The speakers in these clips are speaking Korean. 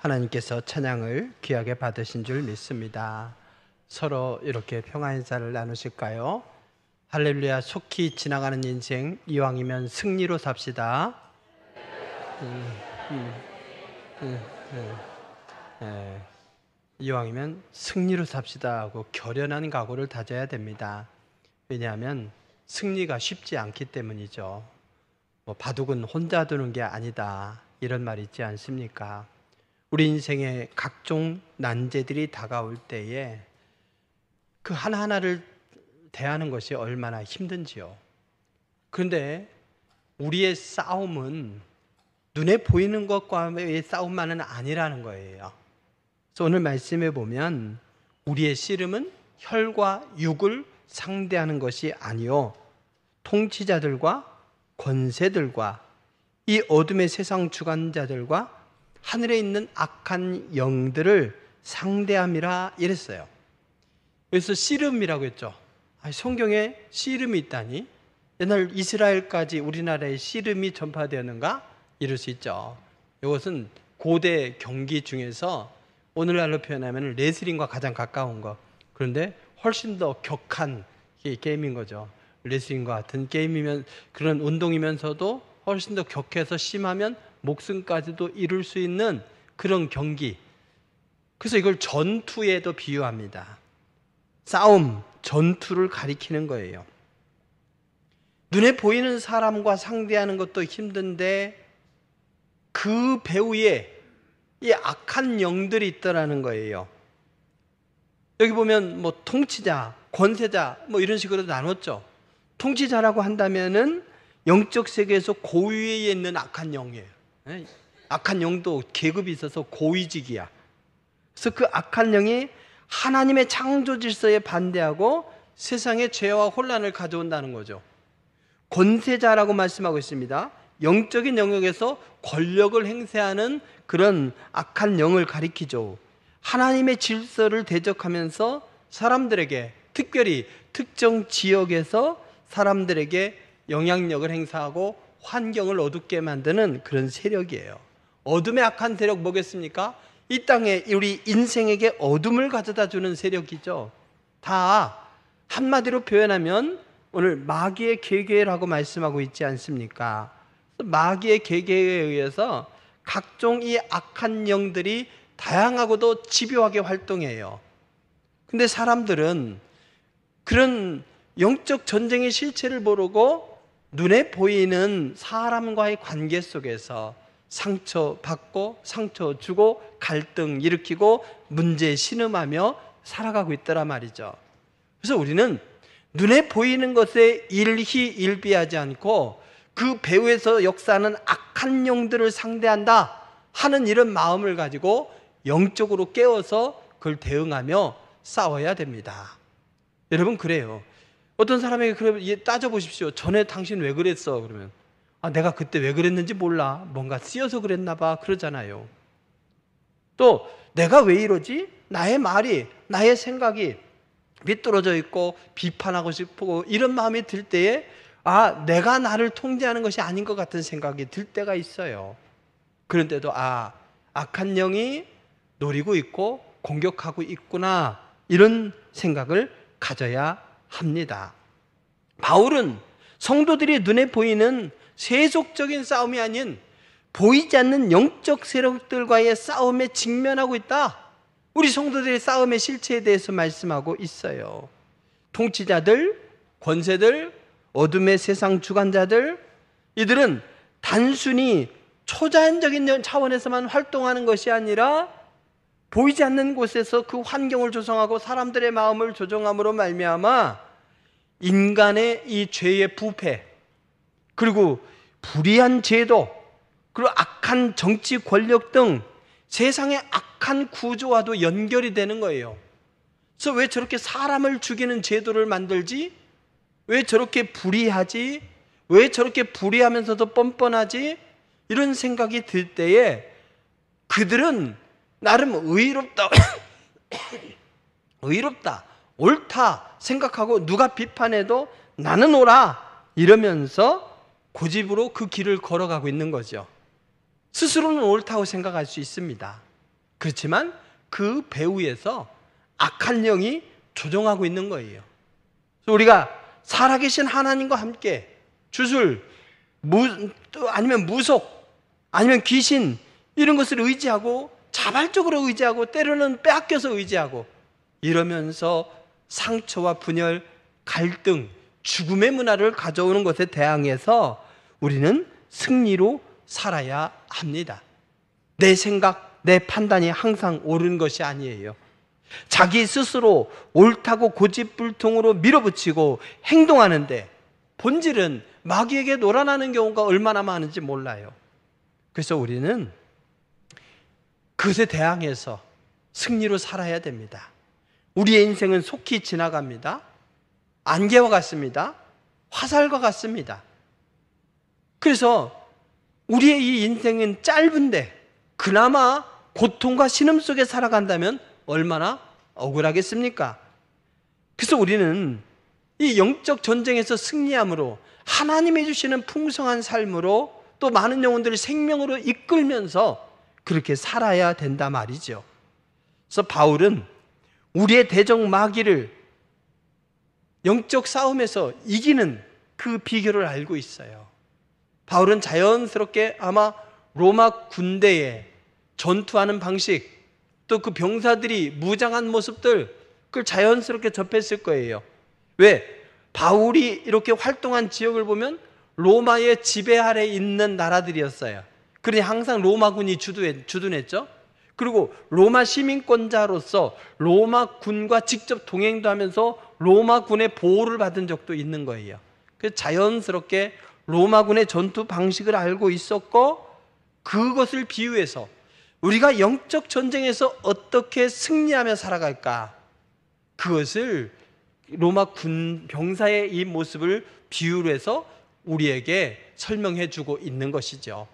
하나님께서 찬양을 귀하게 받으신 줄 믿습니다. 서로 이렇게 평화 인사를 나누실까요? 할렐루야. 속히 지나가는 인생, 이왕이면 승리로 삽시다. 이왕이면 승리로 삽시다 하고 결연한 각오를 다져야 됩니다. 왜냐하면 승리가 쉽지 않기 때문이죠. 바둑은 혼자 두는 게 아니다, 이런 말 있지 않습니까? 우리 인생에 각종 난제들이 다가올 때에 그 하나하나를 대하는 것이 얼마나 힘든지요. 그런데 우리의 싸움은 눈에 보이는 것과의 싸움만은 아니라는 거예요. 그래서 오늘 말씀해 보면 우리의 씨름은 혈과 육을 상대하는 것이 아니요 통치자들과 권세들과 이 어둠의 세상 주관자들과 하늘에 있는 악한 영들을 상대함이라 이랬어요. 그래서 씨름이라고 했죠. 성경에 씨름이 있다니? 옛날 이스라엘까지 우리나라에 씨름이 전파되었는가? 이럴 수 있죠. 이것은 고대 경기 중에서 오늘날로 표현하면 레슬링과 가장 가까운 것. 그런데 훨씬 더 격한 게임인 거죠. 레슬링과 같은 게임이면, 그런 운동이면서도 훨씬 더 격해서 심하면 목숨까지도 잃을 수 있는 그런 경기. 그래서 이걸 전투에도 비유합니다. 싸움, 전투를 가리키는 거예요. 눈에 보이는 사람과 상대하는 것도 힘든데 그 배후에 이 악한 영들이 있더라는 거예요. 여기 보면 통치자, 권세자 이런 식으로 나눴죠. 통치자라고 한다면은 영적 세계에서 고위에 있는 악한 영이에요. 악한 영도 계급이 있어서 고위직이야. 그래서 그 악한 영이 하나님의 창조 질서에 반대하고 세상에 죄와 혼란을 가져온다는 거죠. 권세자라고 말씀하고 있습니다. 영적인 영역에서 권력을 행사하는 그런 악한 영을 가리키죠. 하나님의 질서를 대적하면서 사람들에게, 특별히 특정 지역에서 사람들에게 영향력을 행사하고 환경을 어둡게 만드는 그런 세력이에요. 어둠의 악한 세력 뭐겠습니까? 이 땅에 우리 인생에게 어둠을 가져다 주는 세력이죠. 다 한마디로 표현하면 오늘 마귀의 계계라고 말씀하고 있지 않습니까? 마귀의 계계에 의해서 각종 이 악한 영들이 다양하고도 집요하게 활동해요. 근데 사람들은 그런 영적 전쟁의 실체를 모르고 눈에 보이는 사람과의 관계 속에서 상처받고 상처 주고 갈등 일으키고 문제 신음하며 살아가고 있더란 말이죠. 그래서 우리는 눈에 보이는 것에 일희일비하지 않고 그 배후에서 역사하는 악한 영들을 상대한다 하는 이런 마음을 가지고 영적으로 깨워서 그걸 대응하며 싸워야 됩니다. 여러분, 그래요. 어떤 사람에게 따져보십시오. 전에 당신 왜 그랬어? 그러면 내가 그때 왜 그랬는지 몰라. 뭔가 쓰여서 그랬나 봐. 그러잖아요. 또 내가 왜 이러지? 나의 말이, 나의 생각이 비뚤어져 있고 비판하고 싶고 이런 마음이 들 때에 내가 나를 통제하는 것이 아닌 것 같은 생각이 들 때가 있어요. 그런데도 악한 영이 노리고 있고 공격하고 있구나, 이런 생각을 가져야 합니다. 바울은 성도들이 눈에 보이는 세속적인 싸움이 아닌 보이지 않는 영적 세력들과의 싸움에 직면하고 있다. 우리 성도들의 싸움의 실체에 대해서 말씀하고 있어요. 통치자들, 권세들, 어둠의 세상 주관자들, 이들은 단순히 초자연적인 차원에서만 활동하는 것이 아니라 보이지 않는 곳에서 그 환경을 조성하고 사람들의 마음을 조종함으로 말미암아 인간의 이 죄의 부패, 그리고 불의한 제도, 그리고 악한 정치 권력 등 세상의 악한 구조와도 연결이 되는 거예요. 그래서 왜 저렇게 사람을 죽이는 제도를 만들지? 왜 저렇게 불의하지? 왜 저렇게 불의하면서도 뻔뻔하지? 이런 생각이 들 때에 그들은 나름 의롭다, 옳다 생각하고 누가 비판해도 나는 옳아 이러면서 고집으로 그 길을 걸어가고 있는 거죠. 스스로는 옳다고 생각할 수 있습니다. 그렇지만 그 배후에서 악한 영이 조종하고 있는 거예요. 그래서 우리가 살아계신 하나님과 함께 주술, 아니면 무속, 아니면 귀신 이런 것을 의지하고 자발적으로 의지하고 때로는 빼앗겨서 의지하고 이러면서 상처와 분열, 갈등, 죽음의 문화를 가져오는 것에 대항해서 우리는 승리로 살아야 합니다. 내 생각, 내 판단이 항상 옳은 것이 아니에요. 자기 스스로 옳다고 고집불통으로 밀어붙이고 행동하는데 본질은 마귀에게 놀아나는 경우가 얼마나 많은지 몰라요. 그래서 우리는 그것에 대항해서 승리로 살아야 됩니다. 우리의 인생은 속히 지나갑니다. 안개와 같습니다. 화살과 같습니다. 그래서 우리의 이 인생은 짧은데 그나마 고통과 신음 속에 살아간다면 얼마나 억울하겠습니까? 그래서 우리는 이 영적 전쟁에서 승리함으로 하나님이 주시는 풍성한 삶으로 또 많은 영혼들을 생명으로 이끌면서 그렇게 살아야 된다 말이죠. 그래서 바울은 우리의 대적 마귀를 영적 싸움에서 이기는 그 비결을 알고 있어요. 바울은 자연스럽게 아마 로마 군대에 전투하는 방식, 또 그 병사들이 무장한 모습들, 그걸 자연스럽게 접했을 거예요. 왜? 바울이 이렇게 활동한 지역을 보면 로마의 지배 아래 있는 나라들이었어요. 그러니 항상 로마군이 주둔했죠. 그리고 로마 시민권자로서 로마 군과 직접 동행도 하면서 로마 군의 보호를 받은 적도 있는 거예요. 그래서 자연스럽게 로마군의 전투 방식을 알고 있었고, 그것을 비유해서 우리가 영적 전쟁에서 어떻게 승리하며 살아갈까, 그것을 로마 군 병사의 이 모습을 비유로 해서 우리에게 설명해 주고 있는 것이죠.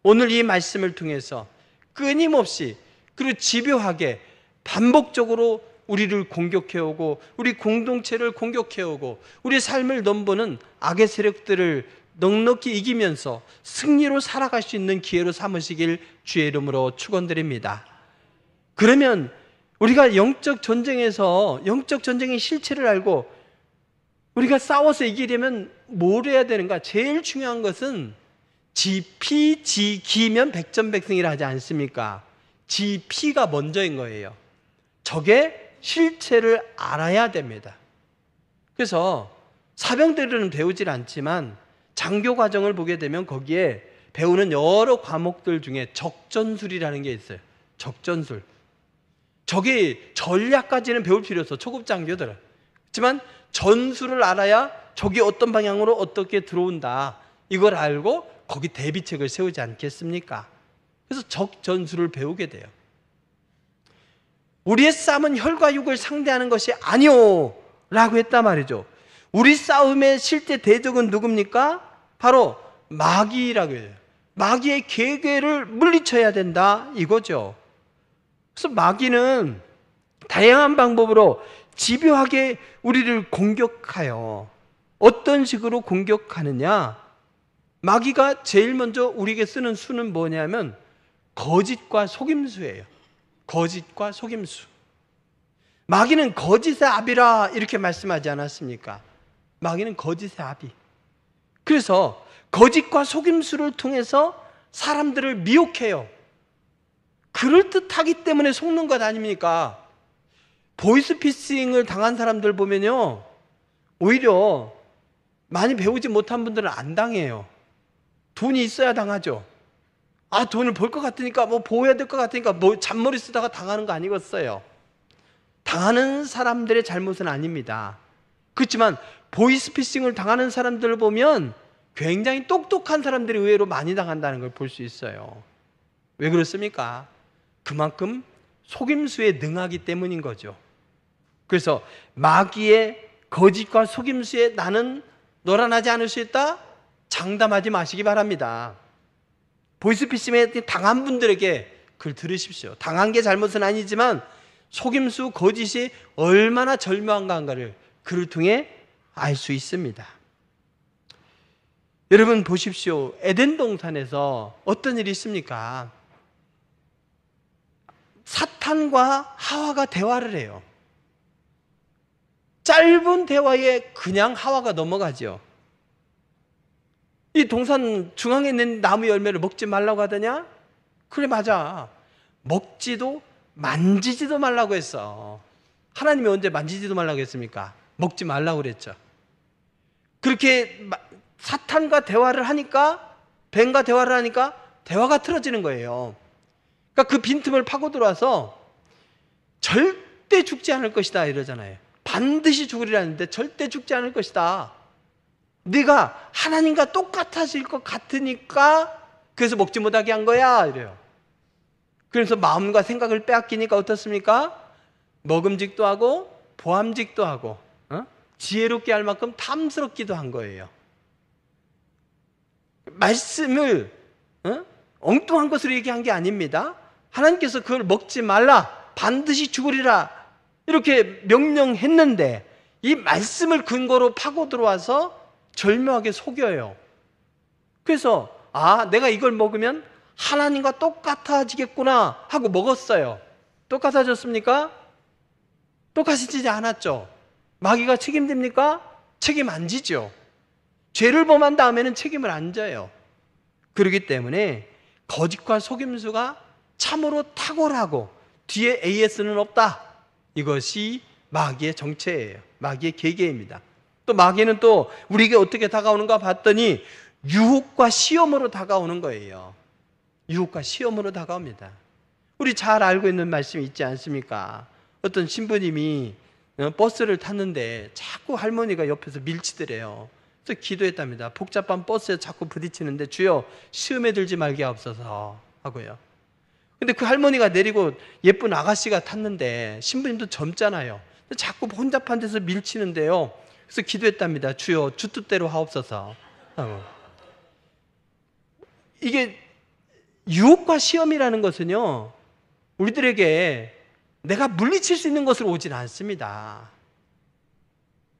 오늘 이 말씀을 통해서 끊임없이 그리고 집요하게 반복적으로 우리를 공격해오고 우리 공동체를 공격해오고 우리 삶을 넘보는 악의 세력들을 넉넉히 이기면서 승리로 살아갈 수 있는 기회로 삼으시길 주의 이름으로 축원드립니다. 그러면 우리가 영적 전쟁에서 영적 전쟁의 실체를 알고 우리가 싸워서 이기려면 뭘 해야 되는가? 제일 중요한 것은 지피, 지기면 백전백승이라 하지 않습니까? 지피가 먼저인 거예요. 적의 실체를 알아야 됩니다. 그래서 사병들은 배우질 않지만 장교 과정을 보게 되면 거기에 배우는 여러 과목들 중에 적전술이라는 게 있어요. 적전술. 적의 전략까지는 배울 필요 없어, 초급 장교들은. 하지만 전술을 알아야 적이 어떤 방향으로 어떻게 들어온다, 이걸 알고 거기 대비책을 세우지 않겠습니까? 그래서 적전술을 배우게 돼요. 우리의 싸움은 혈과 육을 상대하는 것이 아니오 라고 했단 말이죠. 우리 싸움의 실제 대적은 누굽니까? 바로 마귀라고 해요. 마귀의 계계를 물리쳐야 된다, 이거죠. 그래서 마귀는 다양한 방법으로 집요하게 우리를 공격하여 어떤 식으로 공격하느냐? 마귀가 제일 먼저 우리에게 쓰는 수는 뭐냐면 거짓과 속임수예요. 거짓과 속임수. 마귀는 거짓의 아비라 이렇게 말씀하지 않았습니까? 마귀는 거짓의 아비. 그래서 거짓과 속임수를 통해서 사람들을 미혹해요. 그럴듯하기 때문에 속는 것 아닙니까? 보이스피싱을 당한 사람들 보면요, 오히려 많이 배우지 못한 분들은 안 당해요. 돈이 있어야 당하죠. 아, 돈을 벌 것 같으니까 뭐 보호해야 될 것 같으니까 뭐 잔머리 쓰다가 당하는 거 아니겠어요? 당하는 사람들의 잘못은 아닙니다. 그렇지만 보이스피싱을 당하는 사람들을 보면 굉장히 똑똑한 사람들이 의외로 많이 당한다는 걸 볼 수 있어요. 왜 그렇습니까? 그만큼 속임수에 능하기 때문인 거죠. 그래서 마귀의 거짓과 속임수에 나는 놀아나지 않을 수 있다? 장담하지 마시기 바랍니다. 보이스피싱에 당한 분들에게 그걸 들으십시오. 당한 게 잘못은 아니지만 속임수, 거짓이 얼마나 절묘한가를 그를 통해 알 수 있습니다. 여러분 보십시오. 에덴 동산에서 어떤 일이 있습니까? 사탄과 하와가 대화를 해요. 짧은 대화에 그냥 하와가 넘어가죠. 이 동산 중앙에 있는 나무 열매를 먹지 말라고 하더냐? 그래, 맞아. 먹지도 만지지도 말라고 했어. 하나님이 언제 만지지도 말라고 했습니까? 먹지 말라고 그랬죠. 그렇게 사탄과 대화를 하니까, 뱀과 대화를 하니까 대화가 틀어지는 거예요. 그러니까 그 빈틈을 파고 들어와서 절대 죽지 않을 것이다 이러잖아요. 반드시 죽으리라는데 절대 죽지 않을 것이다. 네가 하나님과 똑같아질 것 같으니까 그래서 먹지 못하게 한 거야 이래요. 그래서 마음과 생각을 빼앗기니까 어떻습니까? 먹음직도 하고 보암직도 하고 지혜롭게 할 만큼 탐스럽기도 한 거예요. 말씀을 엉뚱한 것으로 얘기한 게 아닙니다. 하나님께서 그걸 먹지 말라, 반드시 죽으리라 이렇게 명령했는데 이 말씀을 근거로 파고 들어와서 절묘하게 속여요. 그래서 내가 이걸 먹으면 하나님과 똑같아지겠구나 하고 먹었어요. 똑같아졌습니까? 똑같아지지 않았죠. 마귀가 책임집니까? 책임 안 지죠. 죄를 범한 다음에는 책임을 안 져요. 그렇기 때문에 거짓과 속임수가 참으로 탁월하고 뒤에 AS는 없다. 이것이 마귀의 정체예요. 마귀의 계계입니다. 또 마귀는 또 우리에게 어떻게 다가오는가 봤더니 유혹과 시험으로 다가오는 거예요. 유혹과 시험으로 다가옵니다. 우리 잘 알고 있는 말씀이 있지 않습니까? 어떤 신부님이 버스를 탔는데 자꾸 할머니가 옆에서 밀치더래요. 그래서 기도했답니다. 복잡한 버스에 자꾸 부딪히는데 주여 시험에 들지 말게 하옵소서 하고요. 근데 그 할머니가 내리고 예쁜 아가씨가 탔는데 신부님도 젊잖아요. 자꾸 혼잡한 데서 밀치는데요. 그래서 기도했답니다. 주여 주 뜻대로 하옵소서 하고. 이게 유혹과 시험이라는 것은요, 우리들에게 내가 물리칠 수 있는 것으로 오진 않습니다.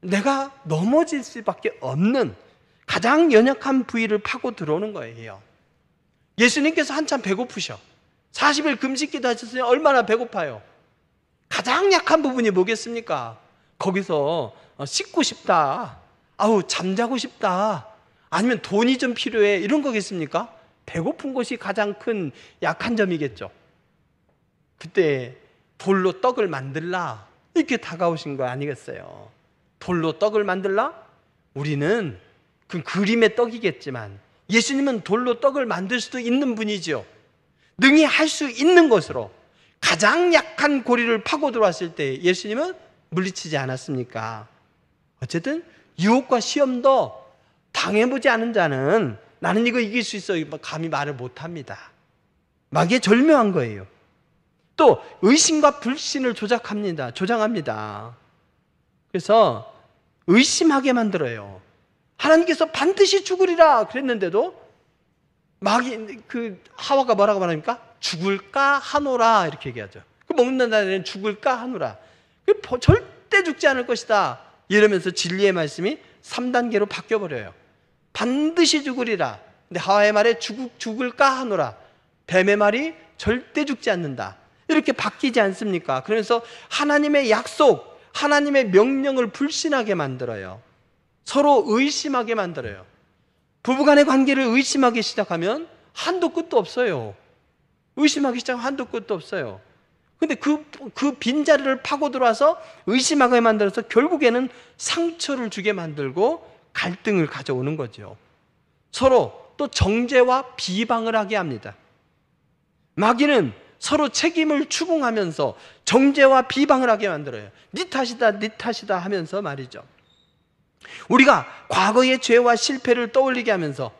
내가 넘어질 수밖에 없는 가장 연약한 부위를 파고 들어오는 거예요. 예수님께서 한참 배고프셔. 40일 금식기도 하셨으니 얼마나 배고파요. 가장 약한 부분이 뭐겠습니까? 거기서 씻고 싶다, 잠자고 싶다, 아니면 돈이 좀 필요해, 이런 거겠습니까? 배고픈 것이 가장 큰 약한 점이겠죠. 그때 돌로 떡을 만들라 이렇게 다가오신 거 아니겠어요? 돌로 떡을 만들라? 우리는 그 그림의 떡이겠지만 예수님은 돌로 떡을 만들 수도 있는 분이죠. 능히 할 수 있는 것으로 가장 약한 고리를 파고 들어왔을 때 예수님은 물리치지 않았습니까? 어쨌든 유혹과 시험도 당해보지 않은 자는 나는 이거 이길 수 있어 감히 말을 못합니다. 마귀의 절묘한 거예요. 또 의심과 불신을 조장합니다. 그래서 의심하게 만들어요. 하나님께서 반드시 죽으리라 그랬는데도 마귀 하와가 뭐라고 말합니까? 죽을까 하노라 이렇게 얘기하죠. 그 먹는 날에는 죽을까 하노라. 절대 죽지 않을 것이다 이러면서 진리의 말씀이 3단계로 바뀌어버려요. 반드시 죽으리라. 근데 하와의 말에 죽을까 하노라. 뱀의 말이 절대 죽지 않는다. 이렇게 바뀌지 않습니까? 그래서 하나님의 약속, 하나님의 명령을 불신하게 만들어요. 서로 의심하게 만들어요. 부부간의 관계를 의심하기 시작하면 한도 끝도 없어요. 의심하기 시작하면 한도 끝도 없어요. 근데 그 빈자리를 파고 들어와서 의심하게 만들어서 결국에는 상처를 주게 만들고 갈등을 가져오는 거죠. 서로 또 정죄와 비방을 하게 합니다. 마귀는 서로 책임을 추궁하면서 정죄와 비방을 하게 만들어요. 네 탓이다 하면서 말이죠. 우리가 과거의 죄와 실패를 떠올리게 하면서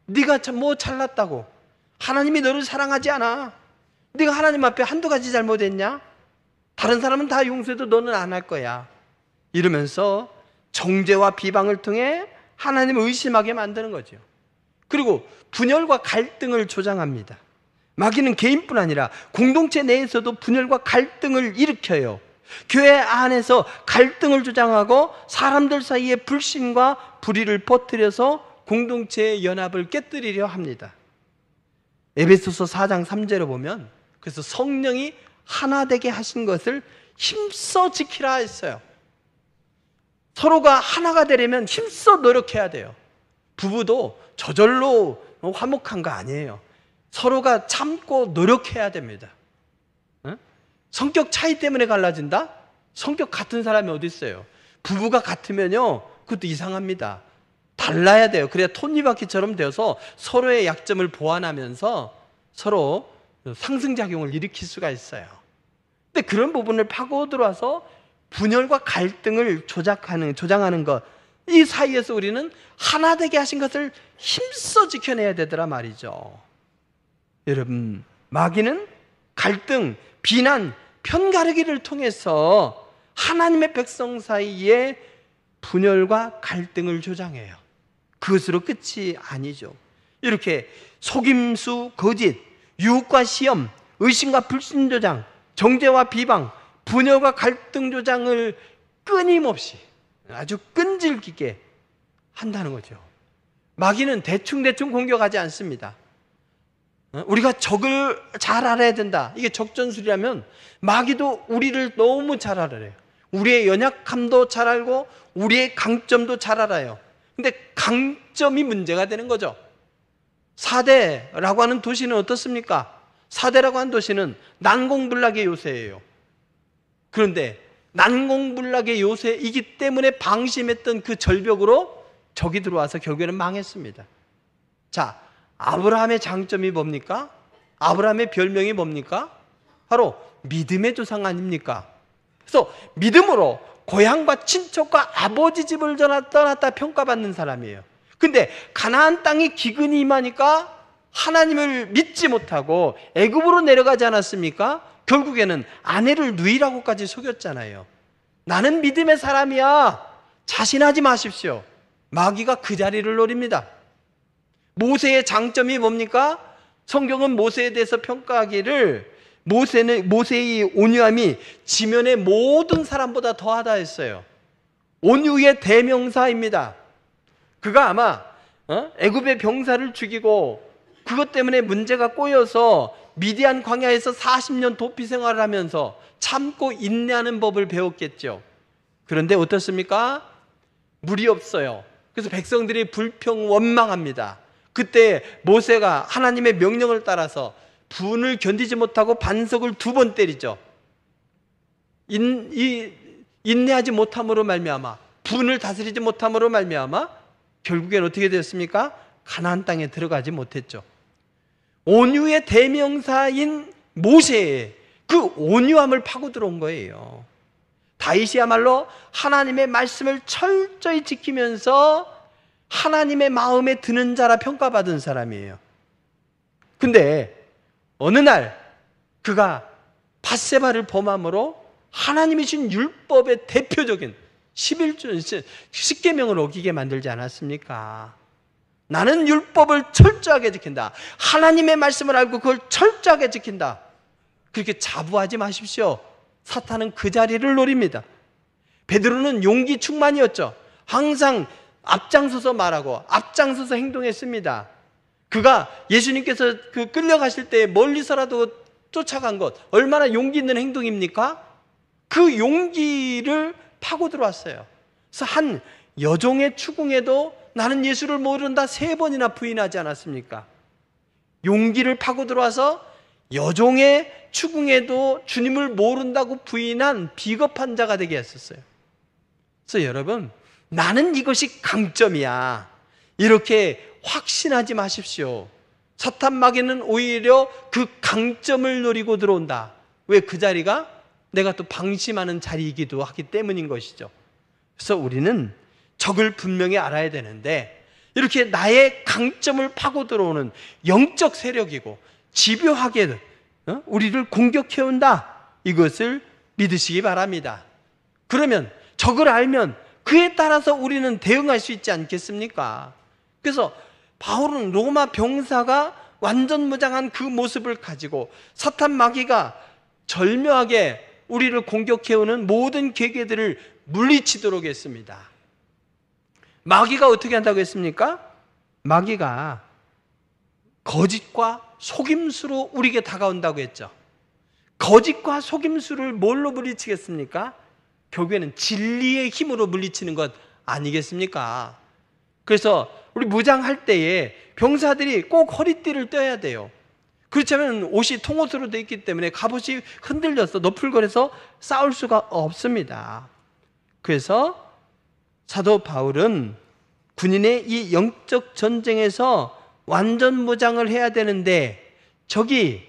네가 뭐 잘났다고, 하나님이 너를 사랑하지 않아, 네가 하나님 앞에 한두 가지 잘못했냐, 다른 사람은 다 용서해도 너는 안 할 거야, 이러면서 정죄와 비방을 통해 하나님을 의심하게 만드는 거죠. 그리고 분열과 갈등을 조장합니다. 마귀는 개인뿐 아니라 공동체 내에서도 분열과 갈등을 일으켜요. 교회 안에서 갈등을 조장하고 사람들 사이에 불신과 불의를 퍼뜨려서 공동체의 연합을 깨뜨리려 합니다. 에베소서 4장 3절에 보면 그래서 성령이 하나 되게 하신 것을 힘써 지키라 했어요. 서로가 하나가 되려면 힘써 노력해야 돼요. 부부도 저절로 화목한 거 아니에요. 서로가 참고 노력해야 됩니다. 성격 차이 때문에 갈라진다? 성격 같은 사람이 어디 있어요? 부부가 같으면요, 그것도 이상합니다. 달라야 돼요. 그래야 톱니바퀴처럼 되어서 서로의 약점을 보완하면서 서로 상승작용을 일으킬 수가 있어요. 근데 그런 부분을 파고 들어와서 분열과 갈등을 조장하는 것, 이 사이에서 우리는 하나 되게 하신 것을 힘써 지켜내야 되더라 말이죠. 여러분, 마귀는 갈등, 비난, 편가르기를 통해서 하나님의 백성 사이에 분열과 갈등을 조장해요. 그것으로 끝이 아니죠. 이렇게 속임수, 거짓, 유혹과 시험, 의심과 불신 조장, 정죄와 비방, 분열과 갈등 조장을 끊임없이 아주 끈질기게 한다는 거죠. 마귀는 대충대충 공격하지 않습니다. 우리가 적을 잘 알아야 된다. 이게 적전술이라면 마귀도 우리를 너무 잘 알아요. 우리의 연약함도 잘 알고 우리의 강점도 잘 알아요. 근데 강점이 문제가 되는 거죠. 사대라고 하는 도시는 어떻습니까? 사대라고 하는 도시는 난공불락의 요새예요. 그런데 난공불락의 요새이기 때문에 방심했던 그 절벽으로 적이 들어와서 결국에는 망했습니다. 자, 아브라함의 장점이 뭡니까? 아브라함의 별명이 뭡니까? 바로 믿음의 조상 아닙니까? 그래서 믿음으로 고향과 친척과 아버지 집을 떠났다 평가받는 사람이에요. 근데 가나안 땅이 기근이 임하니까 하나님을 믿지 못하고 애굽으로 내려가지 않았습니까? 결국에는 아내를 누이라고까지 속였잖아요. 나는 믿음의 사람이야. 자신하지 마십시오. 마귀가 그 자리를 노립니다. 모세의 장점이 뭡니까? 성경은 모세에 대해서 평가하기를 모세의 온유함이 지면의 모든 사람보다 더하다 했어요. 온유의 대명사입니다. 그가 아마 애굽의 병사를 죽이고 그것 때문에 문제가 꼬여서 미디안 광야에서 40년 도피 생활을 하면서 참고 인내하는 법을 배웠겠죠. 그런데 어떻습니까? 물이 없어요. 그래서 백성들이 불평 원망합니다. 그때 모세가 하나님의 명령을 따라서 분을 견디지 못하고 반석을 2번 때리죠. 인내하지 못함으로 말미암아, 분을 다스리지 못함으로 말미암아 결국엔 어떻게 됐습니까? 가나안 땅에 들어가지 못했죠. 온유의 대명사인 모세의 그 온유함을 파고 들어온 거예요. 다윗이야말로 하나님의 말씀을 철저히 지키면서 하나님의 마음에 드는 자라 평가받은 사람이에요. 근데 어느 날 그가 밧세바를 범함으로 하나님이 주신 율법의 대표적인 10계명을 어기게 만들지 않았습니까? 나는 율법을 철저하게 지킨다. 하나님의 말씀을 알고 그걸 철저하게 지킨다. 그렇게 자부하지 마십시오. 사탄은 그 자리를 노립니다. 베드로는 용기 충만이었죠. 항상 앞장서서 말하고 앞장서서 행동했습니다. 그가 예수님께서 끌려가실 때 멀리서라도 쫓아간 것, 얼마나 용기 있는 행동입니까? 그 용기를 파고 들어왔어요. 그래서 한 여종의 추궁에도 나는 예수를 모른다 3번이나 부인하지 않았습니까? 용기를 파고 들어와서 여종의 추궁에도 주님을 모른다고 부인한 비겁한 자가 되게 했었어요. 그래서 여러분, 나는 이것이 강점이야, 이렇게 확신하지 마십시오. 사탄 마귀는 오히려 그 강점을 노리고 들어온다. 왜? 그 자리가 내가 또 방심하는 자리이기도 하기 때문인 것이죠. 그래서 우리는 적을 분명히 알아야 되는데, 이렇게 나의 강점을 파고 들어오는 영적 세력이고 집요하게 우리를 공격해온다, 이것을 믿으시기 바랍니다. 그러면 적을 알면 그에 따라서 우리는 대응할 수 있지 않겠습니까? 그래서 바울은 로마 병사가 완전 무장한 그 모습을 가지고 사탄 마귀가 절묘하게 우리를 공격해오는 모든 계계들을 물리치도록 했습니다. 마귀가 어떻게 한다고 했습니까? 마귀가 거짓과 속임수로 우리에게 다가온다고 했죠. 거짓과 속임수를 뭘로 물리치겠습니까? 결국에는 진리의 힘으로 물리치는 것 아니겠습니까? 그래서 우리 무장할 때에 병사들이 꼭 허리띠를 떼야 돼요. 그렇지 않으면 옷이 통옷으로 되어 있기 때문에 갑옷이 흔들려서 너풀거려서 싸울 수가 없습니다. 그래서 사도 바울은 군인의 이 영적 전쟁에서 완전 무장을 해야 되는데 저기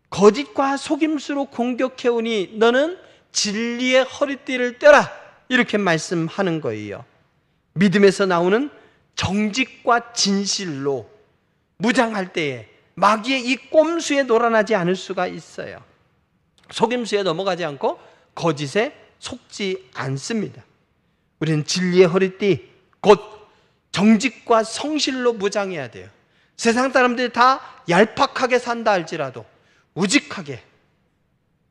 거짓과 속임수로 공격해오니 너는 진리의 허리띠를 떼라, 이렇게 말씀하는 거예요. 믿음에서 나오는 정직과 진실로 무장할 때에 마귀의 이 꼼수에 놀아나지 않을 수가 있어요. 속임수에 넘어가지 않고 거짓에 속지 않습니다. 우리는 진리의 허리띠, 곧 정직과 성실로 무장해야 돼요. 세상 사람들이 다 얄팍하게 산다 할지라도 우직하게,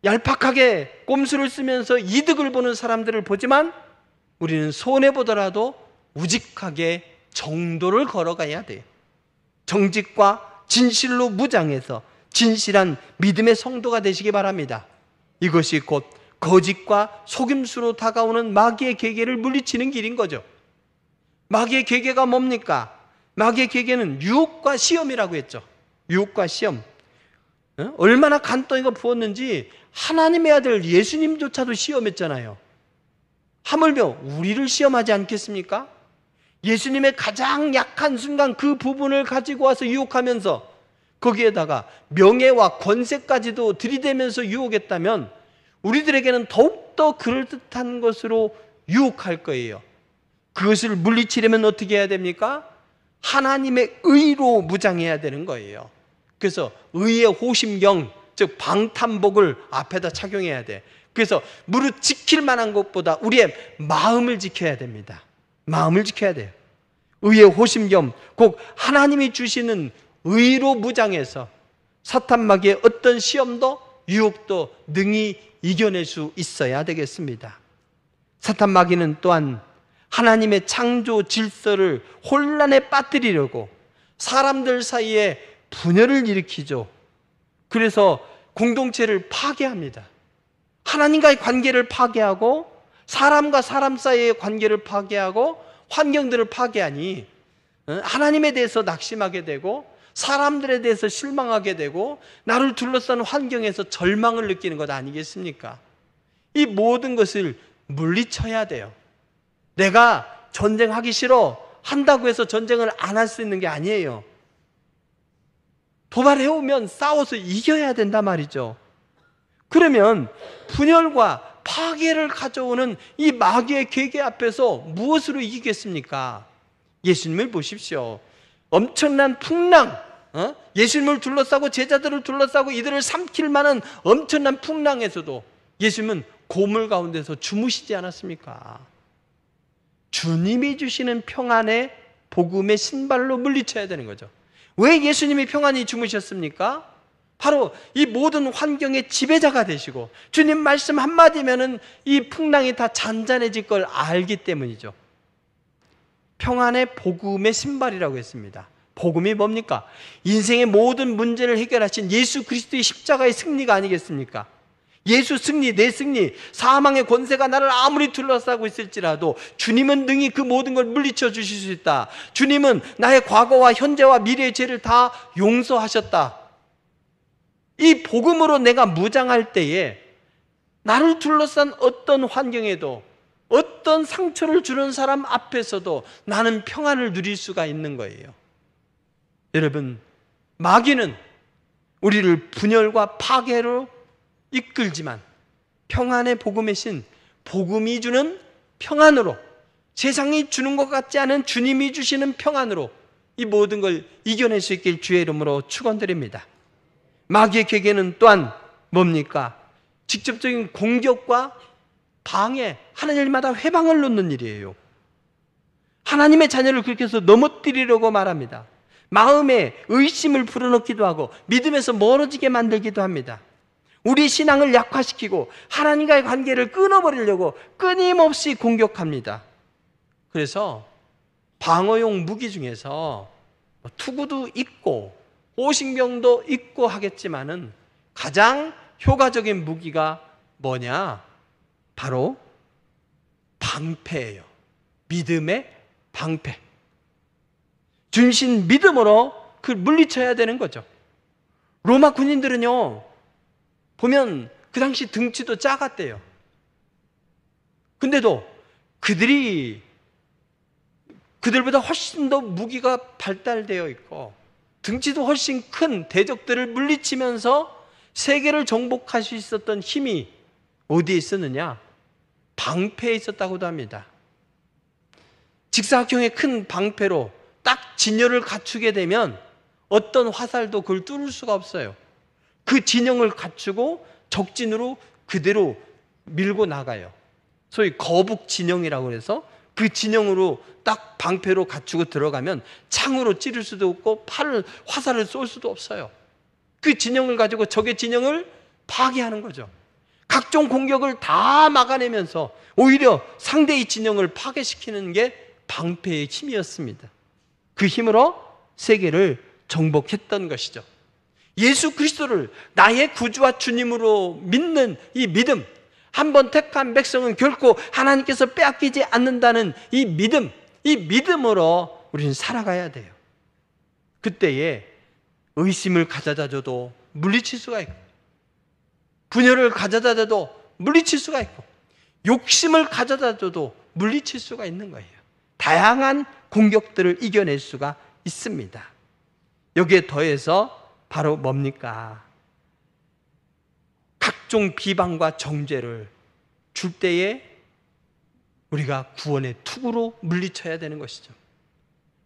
얄팍하게 꼼수를 쓰면서 이득을 보는 사람들을 보지만 우리는 손해보더라도 우직하게 정도를 걸어가야 돼요. 정직과 진실로 무장해서 진실한 믿음의 성도가 되시기 바랍니다. 이것이 곧 거짓과 속임수로 다가오는 마귀의 계계를 물리치는 길인 거죠. 마귀의 계계가 뭡니까? 마귀의 계계는 유혹과 시험이라고 했죠. 유혹과 시험. 얼마나 간덩이가 부었는지 하나님의 아들 예수님조차도 시험했잖아요. 하물며 우리를 시험하지 않겠습니까? 예수님의 가장 약한 순간 그 부분을 가지고 와서 유혹하면서 거기에다가 명예와 권세까지도 들이대면서 유혹했다면 우리들에게는 더욱더 그럴듯한 것으로 유혹할 거예요. 그것을 물리치려면 어떻게 해야 됩니까? 하나님의 의로 무장해야 되는 거예요. 그래서 의의 호심경, 즉 방탄복을 앞에다 착용해야 돼. 그래서 무릇 지킬 만한 것보다 우리의 마음을 지켜야 됩니다. 마음을 지켜야 돼요. 의의 호심경, 곧 하나님이 주시는 의로 무장해서 사탄 마귀의 어떤 시험도 유혹도 능히 이겨낼 수 있어야 되겠습니다. 사탄 마귀는 또한 하나님의 창조 질서를 혼란에 빠뜨리려고 사람들 사이에 분열을 일으키죠. 그래서 공동체를 파괴합니다. 하나님과의 관계를 파괴하고 사람과 사람 사이의 관계를 파괴하고 환경들을 파괴하니 하나님에 대해서 낙심하게 되고 사람들에 대해서 실망하게 되고 나를 둘러싼 환경에서 절망을 느끼는 것 아니겠습니까? 이 모든 것을 물리쳐야 돼요. 내가 전쟁하기 싫어 한다고 해서 전쟁을 안 할 수 있는 게 아니에요. 도발해오면 싸워서 이겨야 된단 말이죠. 그러면 분열과 파괴를 가져오는 이 마귀의 계계 앞에서 무엇으로 이기겠습니까? 예수님을 보십시오. 엄청난 풍랑, 예수님을 둘러싸고 제자들을 둘러싸고 이들을 삼킬 만한 엄청난 풍랑에서도 예수님은 고물 가운데서 주무시지 않았습니까? 주님이 주시는 평안의 복음의 신발로 물리쳐야 되는 거죠. 왜 예수님이 평안히 주무셨습니까? 바로 이 모든 환경의 지배자가 되시고 주님 말씀 한마디면은 이 풍랑이 다 잔잔해질 걸 알기 때문이죠. 평안의 복음의 신발이라고 했습니다. 복음이 뭡니까? 인생의 모든 문제를 해결하신 예수 그리스도의 십자가의 승리가 아니겠습니까? 예수 승리, 내 승리, 사망의 권세가 나를 아무리 둘러싸고 있을지라도 주님은 능히 그 모든 걸 물리쳐 주실 수 있다. 주님은 나의 과거와 현재와 미래의 죄를 다 용서하셨다. 이 복음으로 내가 무장할 때에 나를 둘러싼 어떤 환경에도 어떤 상처를 주는 사람 앞에서도 나는 평안을 누릴 수가 있는 거예요. 여러분, 마귀는 우리를 분열과 파괴로 이끌지만 평안의 복음의 신, 복음이 주는 평안으로, 세상이 주는 것 같지 않은 주님이 주시는 평안으로 이 모든 걸 이겨낼 수 있길 주의 이름으로 축원드립니다. 마귀의 계계는 또한 뭡니까? 직접적인 공격과 방해, 하나님마다 회방을 놓는 일이에요. 하나님의 자녀를 그렇게 해서 넘어뜨리려고 말합니다. 마음에 의심을 불어넣기도 하고 믿음에서 멀어지게 만들기도 합니다. 우리 신앙을 약화시키고 하나님과의 관계를 끊어버리려고 끊임없이 공격합니다. 그래서 방어용 무기 중에서 투구도 있고 호신경도 있고 하겠지만은 가장 효과적인 무기가 뭐냐? 바로 방패예요. 믿음의 방패. 주신 믿음으로 그걸 물리쳐야 되는 거죠. 로마 군인들은요, 보면 그 당시 등치도 작았대요. 근데도 그들보다 훨씬 더 무기가 발달되어 있고 등치도 훨씬 큰 대적들을 물리치면서 세계를 정복할 수 있었던 힘이 어디에 있었느냐? 방패에 있었다고도 합니다. 직사각형의 큰 방패로 딱 진열을 갖추게 되면 어떤 화살도 그걸 뚫을 수가 없어요. 그 진영을 갖추고 적진으로 그대로 밀고 나가요. 소위 거북 진영이라고 해서 그 진영으로 딱 방패로 갖추고 들어가면 창으로 찌를 수도 없고 화살을 쏠 수도 없어요. 그 진영을 가지고 적의 진영을 파괴하는 거죠. 각종 공격을 다 막아내면서 오히려 상대의 진영을 파괴시키는 게 방패의 힘이었습니다. 그 힘으로 세계를 정복했던 것이죠. 예수 그리스도를 나의 구주와 주님으로 믿는 이 믿음, 한번 택한 백성은 결코 하나님께서 빼앗기지 않는다는 이 믿음으로 우리는 살아가야 돼요. 그때에 의심을 가져다 줘도 물리칠 수가 있고, 분열을 가져다 줘도 물리칠 수가 있고, 욕심을 가져다 줘도 물리칠 수가 있는 거예요. 다양한 공격들을 이겨낼 수가 있습니다. 여기에 더해서 바로 뭡니까? 각종 비방과 정죄를 줄 때에 우리가 구원의 투구로 물리쳐야 되는 것이죠.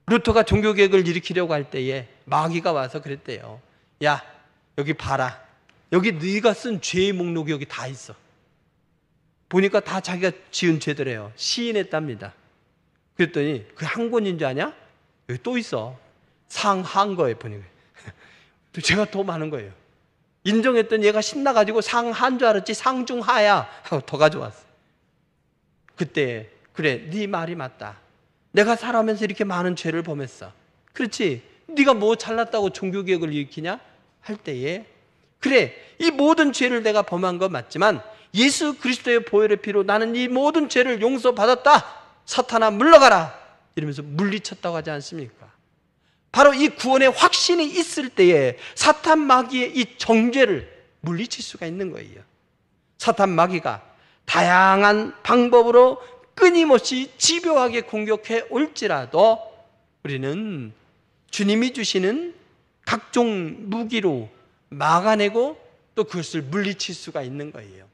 루터가 종교개혁을 일으키려고 할 때에 마귀가 와서 그랬대요. 야, 여기 봐라. 여기 네가 쓴 죄의 목록이 여기 다 있어. 보니까 다 자기가 지은 죄들이에요. 시인했답니다. 그랬더니 그 한 권인 줄 아냐? 여기 또 있어. 상한 거예요, 보니까. 제가 더 많은 거예요. 인정했더니 얘가 신나가지고 상한 줄 알았지 상중하야 하고 더 가져왔어. 그때 그래, 네 말이 맞다. 내가 살아오면서 이렇게 많은 죄를 범했어. 그렇지, 네가 뭐 잘났다고 종교개혁을 일으키냐? 할 때에 그래, 이 모든 죄를 내가 범한 건 맞지만 예수 그리스도의 보혈의 피로 나는 이 모든 죄를 용서받았다. 사탄아 물러가라. 이러면서 물리쳤다고 하지 않습니까? 바로 이 구원의 확신이 있을 때에 사탄 마귀의 이 정죄를 물리칠 수가 있는 거예요. 사탄 마귀가 다양한 방법으로 끊임없이 집요하게 공격해 올지라도 우리는 주님이 주시는 각종 무기로 막아내고 또 그것을 물리칠 수가 있는 거예요.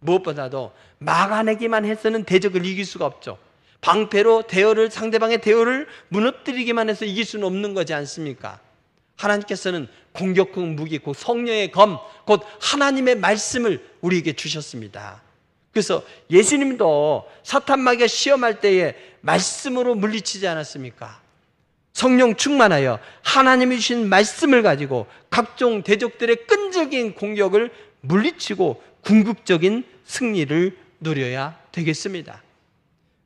무엇보다도 막아내기만 해서는 대적을 이길 수가 없죠. 방패로 상대방의 대어를 무너뜨리기만 해서 이길 수는 없는 거지 않습니까? 하나님께서는 공격적 무기, 곧 성령의 검, 곧 하나님의 말씀을 우리에게 주셨습니다. 그래서 예수님도 사탄 마귀가 시험할 때에 말씀으로 물리치지 않았습니까? 성령 충만하여 하나님이 주신 말씀을 가지고 각종 대적들의 끈질긴 공격을 물리치고 궁극적인 승리를 누려야 되겠습니다.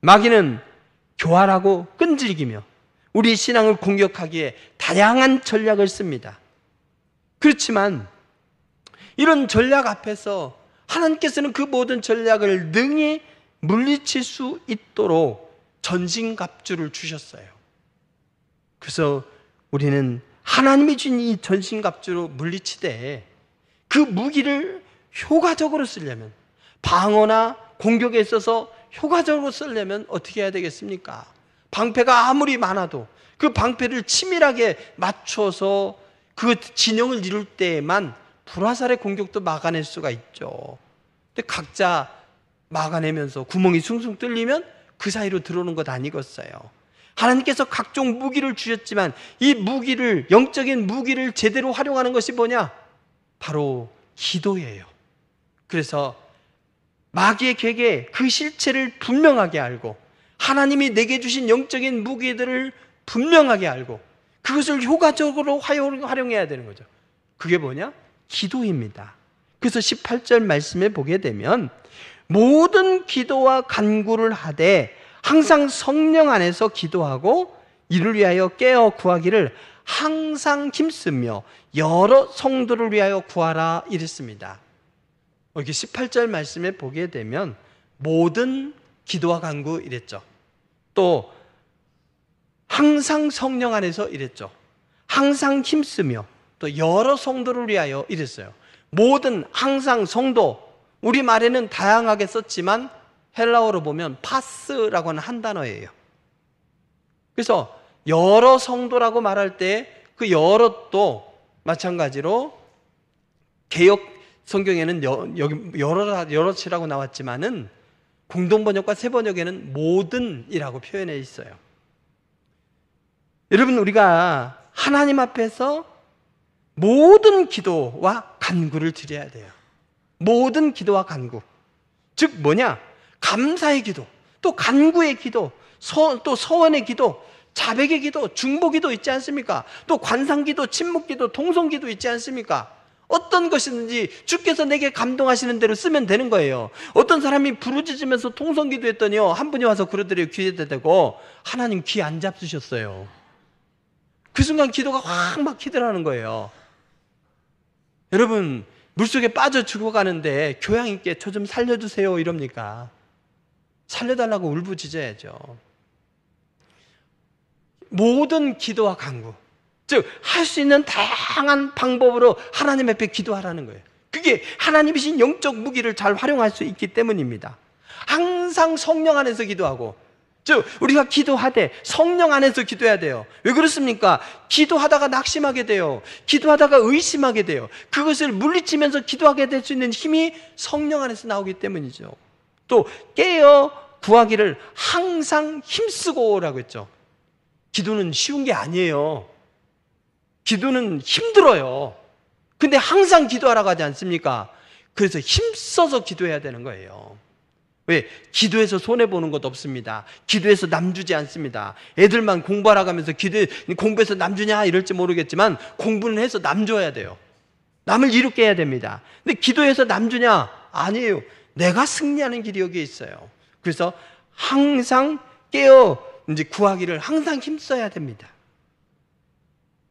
마귀는 교활하고 끈질기며 우리 신앙을 공격하기에 다양한 전략을 씁니다. 그렇지만 이런 전략 앞에서 하나님께서는 그 모든 전략을 능히 물리칠 수 있도록 전신갑주를 주셨어요. 그래서 우리는 하나님이 준 이 전신갑주로 물리치되 그 무기를 효과적으로 쓰려면, 방어나 공격에 있어서 효과적으로 쓰려면 어떻게 해야 되겠습니까? 방패가 아무리 많아도 그 방패를 치밀하게 맞춰서 그 진영을 이룰 때에만 불화살의 공격도 막아낼 수가 있죠. 근데 각자 막아내면서 구멍이 숭숭 뚫리면 그 사이로 들어오는 것 아니겠어요? 하나님께서 각종 무기를 주셨지만 이 무기를, 영적인 무기를 제대로 활용하는 것이 뭐냐? 바로 기도예요. 그래서 마귀의 계획에 그 실체를 분명하게 알고 하나님이 내게 주신 영적인 무기들을 분명하게 알고 그것을 효과적으로 활용해야 되는 거죠. 그게 뭐냐? 기도입니다. 그래서 18절 말씀에 보게 되면 모든 기도와 간구를 하되 항상 성령 안에서 기도하고 이를 위하여 깨어 구하기를 항상 힘쓰며 여러 성도를 위하여 구하라 이랬습니다. 여기 18절 말씀에 보게 되면 모든 기도와 간구 이랬죠. 또 항상 성령 안에서 이랬죠. 항상 힘쓰며 또 여러 성도를 위하여 이랬어요. 모든, 항상, 성도, 우리말에는 다양하게 썼지만 헬라어로 보면 파스라고 하는 한 단어예요. 그래서 여러 성도라고 말할 때 그 여럿도 마찬가지로 개역 성경에는 여기 여럿이라고 나왔지만은 공동번역과 새번역에는 모든이라고 표현해 있어요. 여러분, 우리가 하나님 앞에서 모든 기도와 간구를 드려야 돼요. 모든 기도와 간구. 즉 뭐냐? 감사의 기도, 또 간구의 기도, 또 서원의 기도, 자백의 기도, 중보기도 있지 않습니까? 또 관상기도, 침묵기도, 통성기도 있지 않습니까? 어떤 것이든지 주께서 내게 감동하시는 대로 쓰면 되는 거예요. 어떤 사람이 부르짖으면서 통성기도 했더니요, 한 분이 와서 그러더래요. 귀에다 대고 하나님 귀 안 잡수셨어요. 그 순간 기도가 확 막히더라는 거예요. 여러분, 물속에 빠져 죽어가는데 교양 있게 저 좀 살려주세요 이럽니까? 살려달라고 울부짖어야죠. 모든 기도와 간구, 즉 할 수 있는 다양한 방법으로 하나님 앞에 기도하라는 거예요. 그게 하나님이신 영적 무기를 잘 활용할 수 있기 때문입니다. 항상 성령 안에서 기도하고, 즉 우리가 기도하되 성령 안에서 기도해야 돼요. 왜 그렇습니까? 기도하다가 낙심하게 돼요. 기도하다가 의심하게 돼요. 그것을 물리치면서 기도하게 될 수 있는 힘이 성령 안에서 나오기 때문이죠. 또 깨어 구하기를 항상 힘쓰고라고 했죠. 기도는 쉬운 게 아니에요. 기도는 힘들어요. 근데 항상 기도하라고 하지 않습니까? 그래서 힘써서 기도해야 되는 거예요. 왜? 기도해서 손해보는 것도 없습니다. 기도해서 남주지 않습니다. 애들만 공부하라 가면서 공부해서 남주냐 이럴지 모르겠지만 공부는 해서 남줘야 돼요. 남을 이롭게 해야 됩니다. 근데 기도해서 남주냐? 아니에요. 내가 승리하는 길이 여기에 있어요. 그래서 항상 깨어 이제 구하기를 항상 힘써야 됩니다.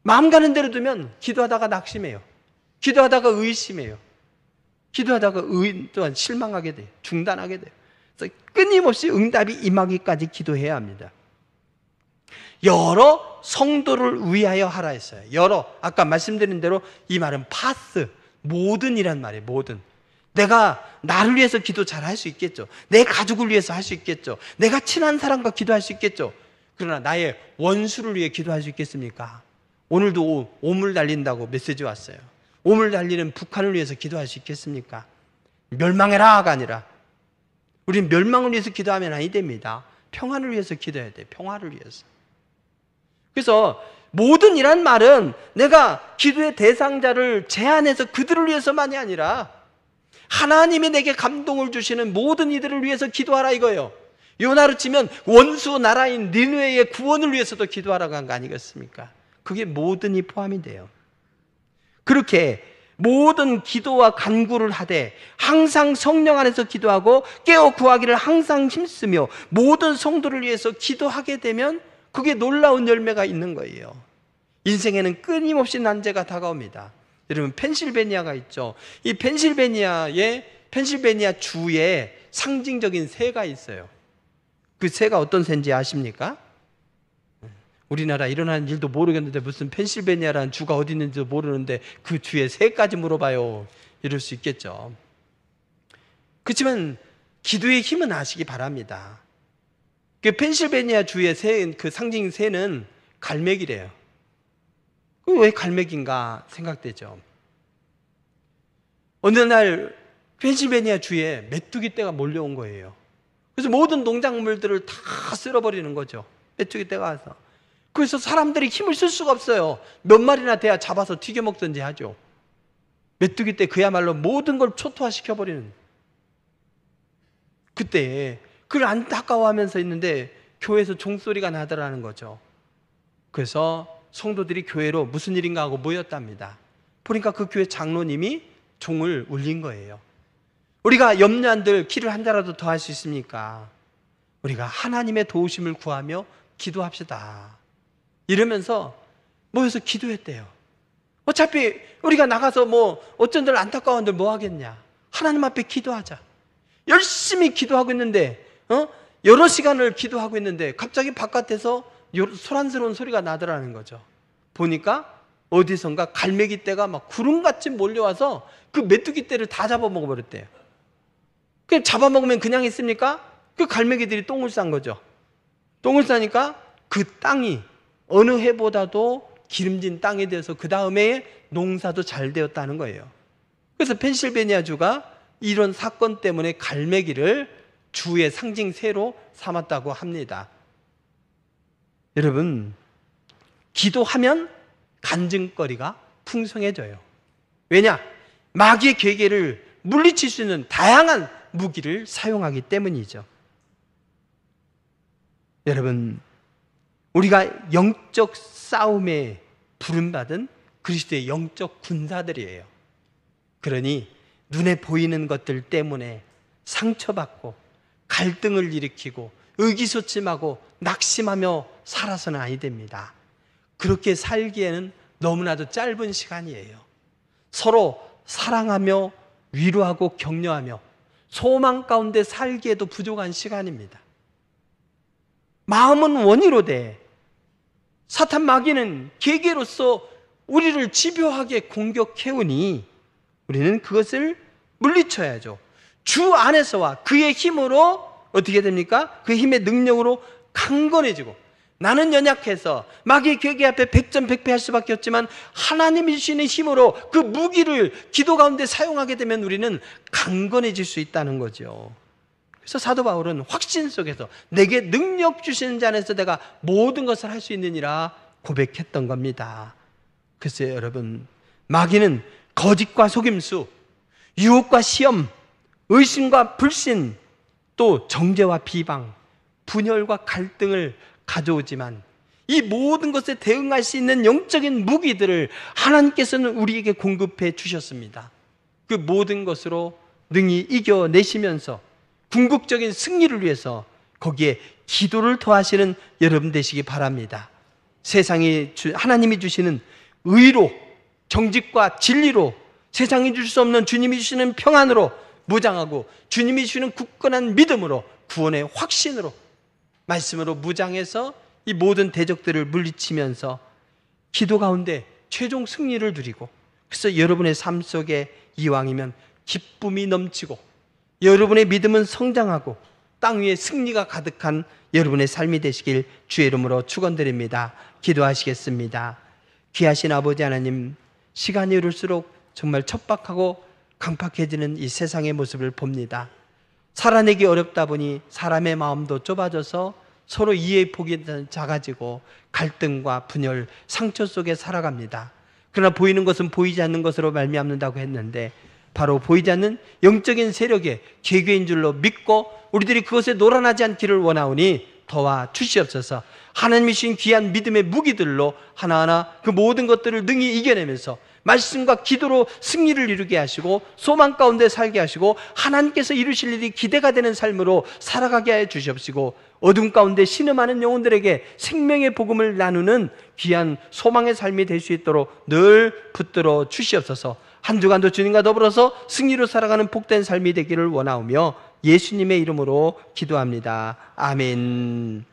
마음 가는 대로 두면 기도하다가 낙심해요. 기도하다가 의심해요. 기도하다가 또한 실망하게 돼요. 중단하게 돼요. 그래서 끊임없이 응답이 임하기까지 기도해야 합니다. 여러 성도를 위하여 하라 했어요. 여러, 아까 말씀드린 대로 이 말은 파스, 모든이란 말이에요. 모든. 내가 나를 위해서 기도 잘 할 수 있겠죠. 내 가족을 위해서 할 수 있겠죠. 내가 친한 사람과 기도할 수 있겠죠. 그러나 나의 원수를 위해 기도할 수 있겠습니까? 오늘도 오물 날린다고 메시지 왔어요. 오물 날리는 북한을 위해서 기도할 수 있겠습니까? 멸망해라가 아니라 우리는 멸망을 위해서 기도하면 아니 됩니다. 평안을 위해서 기도해야 돼요. 평화를 위해서. 그래서 모든이란 말은 내가 기도의 대상자를 제한해서 그들을 위해서만이 아니라 하나님이 내게 감동을 주시는 모든 이들을 위해서 기도하라 이거예요. 요나로 치면 원수 나라인 니느웨의 구원을 위해서도 기도하라고 한 거 아니겠습니까? 그게 모든이 포함이 돼요. 그렇게 모든 기도와 간구를 하되 항상 성령 안에서 기도하고 깨어 구하기를 항상 힘쓰며 모든 성도를 위해서 기도하게 되면 그게 놀라운 열매가 있는 거예요. 인생에는 끊임없이 난제가 다가옵니다. 여러분, 펜실베니아가 있죠. 이 펜실베니아 주에 상징적인 새가 있어요. 그 새가 어떤 새인지 아십니까? 우리나라 일어나는 일도 모르겠는데 무슨 펜실베니아라는 주가 어디 있는지도 모르는데 그 주에 새까지 물어봐요. 이럴 수 있겠죠. 그렇지만 기도의 힘은 아시기 바랍니다. 그 펜실베니아 주의 그 상징 새는 갈매기래요. 왜 갈매기인가 생각되죠. 어느 날 펜실베니아 주에 메뚜기 떼가 몰려온 거예요. 그래서 모든 농작물들을 다 쓸어버리는 거죠. 메뚜기 떼가 와서. 그래서 사람들이 힘을 쓸 수가 없어요. 몇 마리나 돼야 잡아서 튀겨 먹든지 하죠. 메뚜기 떼 그야말로 모든 걸 초토화시켜버리는. 그때 그걸 안타까워하면서 있는데 교회에서 종소리가 나더라는 거죠. 그래서 성도들이 교회로 무슨 일인가 하고 모였답니다. 보니까 그 교회 장로님이 종을 울린 거예요. 우리가 염려한들 길을 한 자라도 더 할 수 있습니까? 우리가 하나님의 도우심을 구하며 기도합시다. 이러면서 모여서 기도했대요. 어차피 우리가 나가서 어쩐들 안타까운들 뭐 하겠냐. 하나님 앞에 기도하자. 열심히 기도하고 있는데 여러 시간을 기도하고 있는데 갑자기 바깥에서 소란스러운 소리가 나더라는 거죠. 보니까 어디선가 갈매기 떼가 막 구름같이 몰려와서 그 메뚜기 떼를 다 잡아먹어 버렸대요. 그 잡아먹으면 그냥 있습니까? 그 갈매기들이 똥을 싼 거죠. 똥을 싸니까 그 땅이 어느 해보다도 기름진 땅이 되어서 그 다음에 농사도 잘 되었다는 거예요. 그래서 펜실베니아주가 이런 사건 때문에 갈매기를 주의 상징새로 삼았다고 합니다. 여러분, 기도하면 간증거리가 풍성해져요. 왜냐? 마귀의 계계를 물리칠 수 있는 다양한 무기를 사용하기 때문이죠. 여러분, 우리가 영적 싸움에 부름받은 그리스도의 영적 군사들이에요. 그러니 눈에 보이는 것들 때문에 상처받고 갈등을 일으키고 의기소침하고 낙심하며 살아서는 아니 됩니다. 그렇게 살기에는 너무나도 짧은 시간이에요. 서로 사랑하며 위로하고 격려하며 소망 가운데 살기에도 부족한 시간입니다. 마음은 원이로 돼. 사탄 마귀는 계계로서 우리를 집요하게 공격해오니 우리는 그것을 물리쳐야죠. 주 안에서와 그의 힘으로 어떻게 됩니까? 그 힘의 능력으로 강건해지고, 나는 연약해서 마귀의 계계 앞에 백전백패할 수밖에 없지만 하나님이 주시는 힘으로 그 무기를 기도 가운데 사용하게 되면 우리는 강건해질 수 있다는 거죠. 그래서 사도 바울은 확신 속에서 내게 능력 주시는 자 안에서 내가 모든 것을 할 수 있느니라 고백했던 겁니다. 글쎄요 여러분, 마귀는 거짓과 속임수, 유혹과 시험, 의심과 불신, 또 정죄와 비방, 분열과 갈등을 가져오지만 이 모든 것에 대응할 수 있는 영적인 무기들을 하나님께서는 우리에게 공급해 주셨습니다. 그 모든 것으로 능히 이겨내시면서 궁극적인 승리를 위해서 거기에 기도를 더하시는 여러분 되시기 바랍니다. 세상이 하나님이 주시는 의로, 정직과 진리로, 세상이 줄 수 없는 주님이 주시는 평안으로 무장하고 주님이 주시는 굳건한 믿음으로, 구원의 확신으로, 말씀으로 무장해서 이 모든 대적들을 물리치면서 기도 가운데 최종 승리를 누리고, 그래서 여러분의 삶 속에 이왕이면 기쁨이 넘치고 여러분의 믿음은 성장하고 땅 위에 승리가 가득한 여러분의 삶이 되시길 주의 이름으로 축원드립니다. 기도하시겠습니다. 귀하신 아버지 하나님, 시간이 흐를수록 정말 척박하고 강팍해지는 이 세상의 모습을 봅니다. 살아내기 어렵다 보니 사람의 마음도 좁아져서 서로 이해의 폭이 작아지고 갈등과 분열, 상처 속에 살아갑니다. 그러나 보이는 것은 보이지 않는 것으로 말미암는다고 했는데 바로 보이지 않는 영적인 세력의 계계인 줄로 믿고 우리들이 그것에 놀아나지 않기를 원하오니 도와 주시옵소서. 하나님이 주신 귀한 믿음의 무기들로 하나하나 그 모든 것들을 능히 이겨내면서 말씀과 기도로 승리를 이루게 하시고 소망 가운데 살게 하시고 하나님께서 이루실 일이 기대가 되는 삶으로 살아가게 하여 주시옵시고, 어둠 가운데 신음하는 영혼들에게 생명의 복음을 나누는 귀한 소망의 삶이 될 수 있도록 늘 붙들어 주시옵소서. 한 주간도 주님과 더불어서 승리로 살아가는 복된 삶이 되기를 원하오며 예수님의 이름으로 기도합니다. 아멘.